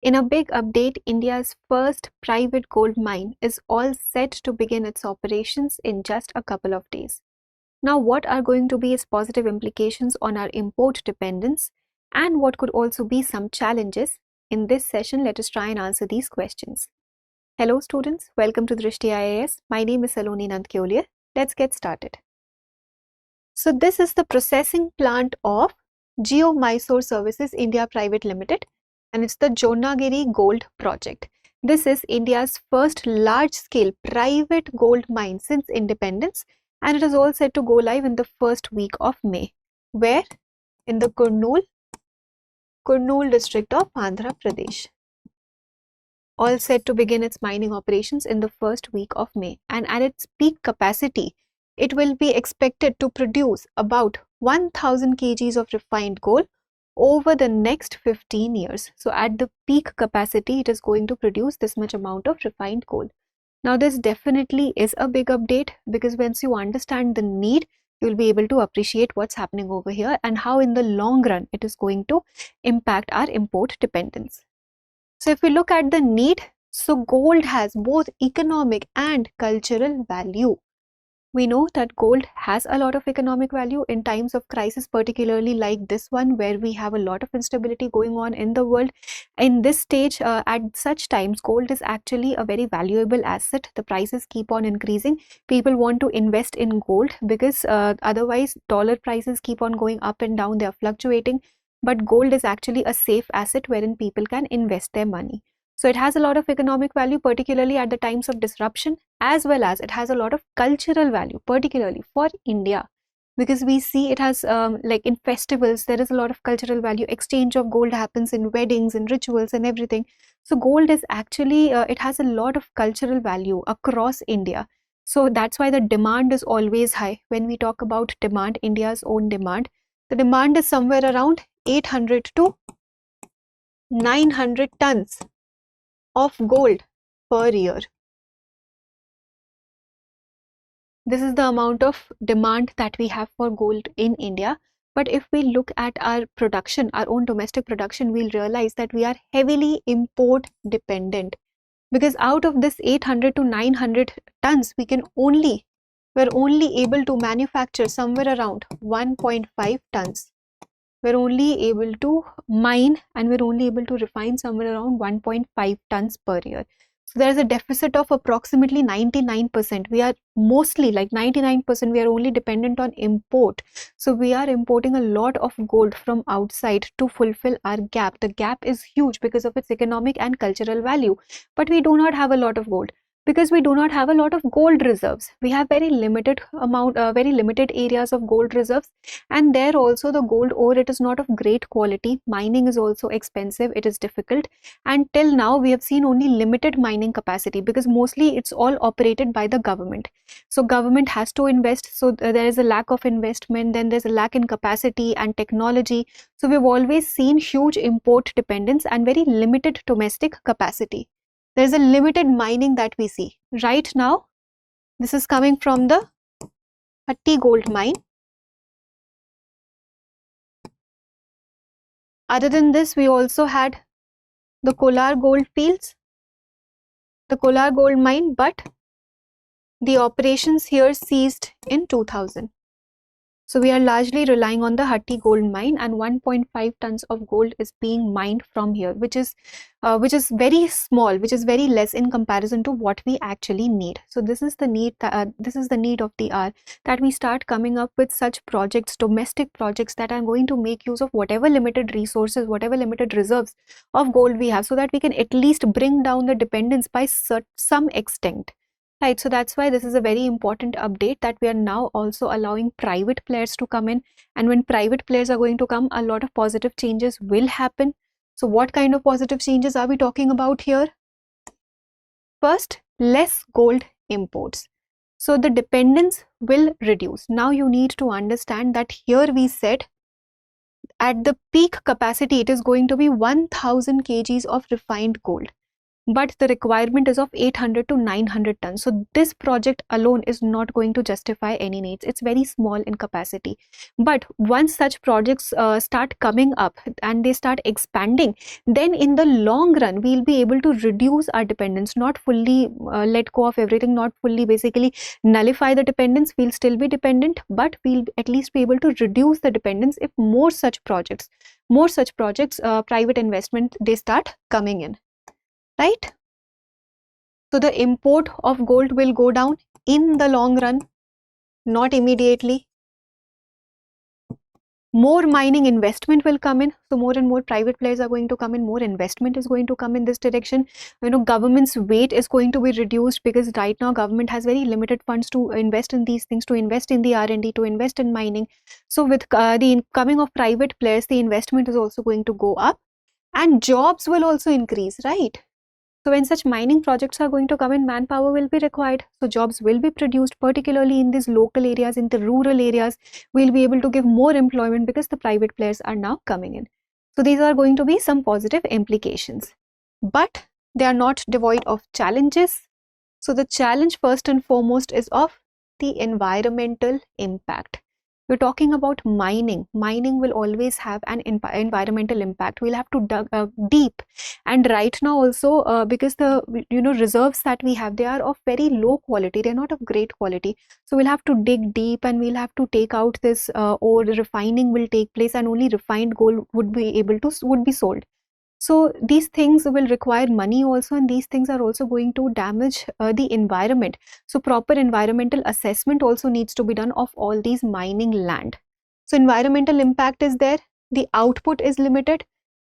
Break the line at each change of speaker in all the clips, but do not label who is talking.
In a big update, India's first private gold mine is all set to begin its operations in just a couple of days. Now, what are going to be its positive implications on our import dependence, and what could also be some challenges? In this session, let us try and answer these questions. Hello students, welcome to Drishti IAS. My name is Saloni Nandkyoliar. Let's get started. So this is the processing plant of Geo Mysore Services India Private Limited, and it's the Jonnagiri Gold Project. This is India's first large-scale private gold mine since independence, and it is all set to go live in the first week of May. Where? In the Kurnool district of Andhra Pradesh. All set to begin its mining operations in the first week of May, and at its peak capacity, it will be expected to produce about 1000 kgs of refined gold over the next 15 years. So at the peak capacity, it is going to produce this much amount of refined gold. Now this definitely is a big update, because once you understand the need, you will be able to appreciate what's happening over here and how in the long run it is going to impact our import dependence. So if we look at the need, so gold has both economic and cultural value. We know that gold has a lot of economic value in times of crisis, particularly like this one, where we have a lot of instability going on in the world. In this stage, at such times, gold is actually a very valuable asset. The prices keep on increasing. People want to invest in gold because otherwise dollar prices keep on going up and down. They are fluctuating. But gold is actually a safe asset wherein people can invest their money. So it has a lot of economic value, particularly at the times of disruption, as well as it has a lot of cultural value, particularly for India, because we see it has like in festivals, there is a lot of cultural value. Exchange of gold happens in weddings and rituals and everything. So gold is actually, it has a lot of cultural value across India. So that's why the demand is always high. When we talk about demand, India's own demand, the demand is somewhere around 800 to 900 tons of gold per year. This is the amount of demand that we have for gold in India. But if we look at our production, our own domestic production, we'll realize that we are heavily import dependent, because out of this 800 to 900 tons, we're only able to manufacture somewhere around 1.5 tons. We're only able to mine and we're only able to refine somewhere around 1.5 tons per year. So there is a deficit of approximately 99%. We are mostly like 99%, we are only dependent on import. So we are importing a lot of gold from outside to fulfill our gap. The gap is huge because of its economic and cultural value. But we do not have a lot of gold, because we do not have a lot of gold reserves. We have very limited areas of gold reserves, and there also the gold ore, it is not of great quality. Mining is also expensive, it is difficult, and till now we have seen only limited mining capacity, because mostly it's all operated by the government. So government has to invest, so there is a lack of investment, then there's a lack in capacity and technology. So we've always seen huge import dependence and very limited domestic capacity. There's a limited mining that we see. Right now, this is coming from the Hatti gold mine. Other than this, we also had the Kolar gold fields, the Kolar gold mine, but the operations here ceased in 2000. So we are largely relying on the Hatti gold mine, and 1.5 tons of gold is being mined from here, which is very small, which is very less in comparison to what we actually need. So this is the need, this is the need of the hour, that we start coming up with such projects, domestic projects, that are going to make use of whatever limited resources, whatever limited reserves of gold we have, so that we can at least bring down the dependence by some extent. Right, so that's why this is a very important update, that we are now also allowing private players to come in, and when private players are going to come, a lot of positive changes will happen. So what kind of positive changes are we talking about here? First, less gold imports. So the dependence will reduce. Now you need to understand that here we said at the peak capacity, it is going to be 1000 kgs of refined gold. but the requirement is of 800 to 900 tons. So this project alone is not going to justify any needs. It's very small in capacity. But once such projects start coming up and they start expanding, then in the long run, we'll be able to reduce our dependence, not fully let go of everything, not fully basically nullify the dependence. We'll still be dependent, but we'll at least be able to reduce the dependence if more such projects, private investment, they start coming in, right? So the import of gold will go down in the long run, not immediately. More mining investment will come in. So more and more private players are going to come in. More investment is going to come in this direction. Government's weight is going to be reduced, because right now government has very limited funds to invest in these things, to invest in the R&D, to invest in mining. So with the coming of private players, the investment is also going to go up, and jobs will also increase, right? So when such mining projects are going to come in, manpower will be required. So jobs will be produced, particularly in these local areas, in the rural areas. We'll be able to give more employment because the private players are now coming in. So these are going to be some positive implications. But they are not devoid of challenges. So the challenge first and foremost is of the environmental impact. We're talking about mining. Mining will always have an environmental impact. We'll have to dig deep, and right now also because the reserves that we have, they are of very low quality. They're not of great quality. So we'll have to dig deep, and we'll have to take out this ore. Refining will take place, and only refined gold would be sold. So these things will require money also, and these things are also going to damage the environment. So proper environmental assessment also needs to be done of all these mining land. So environmental impact is there. The output is limited.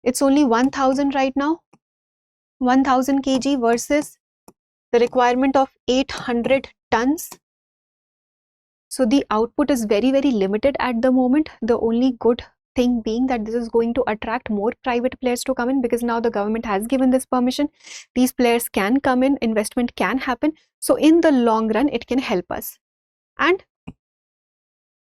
It's only 1000 right now, 1000 kg versus the requirement of 800 tons. So the output is very, very limited at the moment. The only good thing being that this is going to attract more private players to come in, because now the government has given this permission. These players can come in, investment can happen. So in the long run, it can help us. And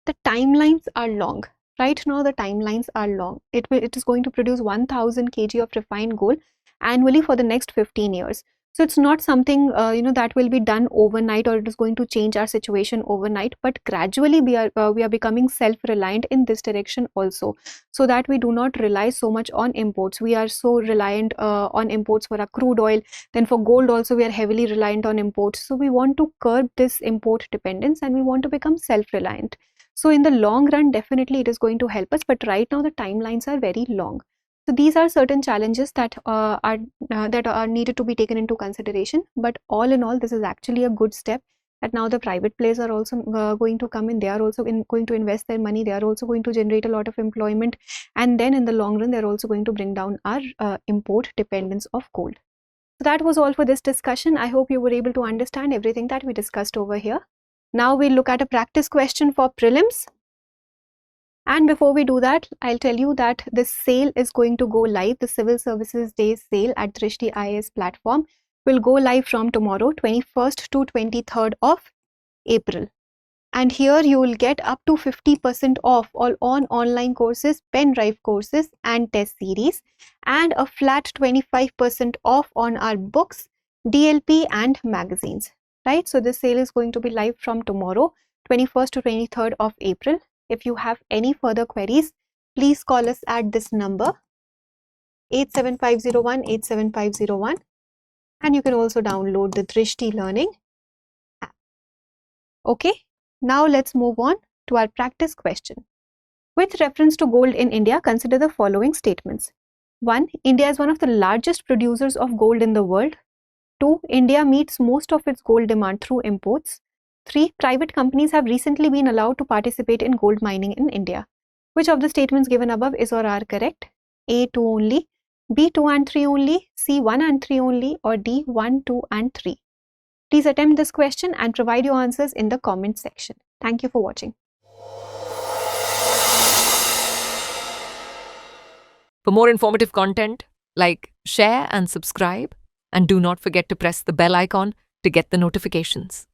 the timelines are long. Right now, the timelines are long. It is going to produce 1000 kg of refined gold annually for the next 15 years. So it's not something that will be done overnight, or it is going to change our situation overnight. But gradually we are becoming self-reliant in this direction also, so that we do not rely so much on imports. We are so reliant on imports for our crude oil. Then for gold also we are heavily reliant on imports. So we want to curb this import dependence, and we want to become self-reliant. So in the long run, definitely it is going to help us. But right now the timelines are very long. So these are certain challenges that are needed to be taken into consideration. But all in all, this is actually a good step, that now the private players are also going to come in. They are also going to invest their money. They are also going to generate a lot of employment. And then in the long run, they're also going to bring down our import dependence of gold. So that was all for this discussion. I hope you were able to understand everything that we discussed over here. Now we'll look at a practice question for prelims. And before we do that, I'll tell you that this sale is going to go live. The Civil Services Day sale at Drishti IAS platform will go live from tomorrow, 21st to 23rd of April. And here you will get up to 50% off all on online courses, pen drive courses and test series, and a flat 25% off on our books, DLP and magazines. Right? So this sale is going to be live from tomorrow, 21st to 23rd of April. If you have any further queries, please call us at this number 87501 87501, and you can also download the Drishti Learning app. Okay, now let's move on to our practice question. With reference to gold in India, consider the following statements. 1. India is one of the largest producers of gold in the world. 2. India meets most of its gold demand through imports. 3. Private companies have recently been allowed to participate in gold mining in India. Which of the statements given above is or are correct? A. 2 only, B. 2 and 3 only, C. 1 and 3 only, or D. 1, 2 and 3. Please attempt this question and provide your answers in the comment section. Thank you for watching.
For more informative content, like, share and subscribe, and do not forget to press the bell icon to get the notifications.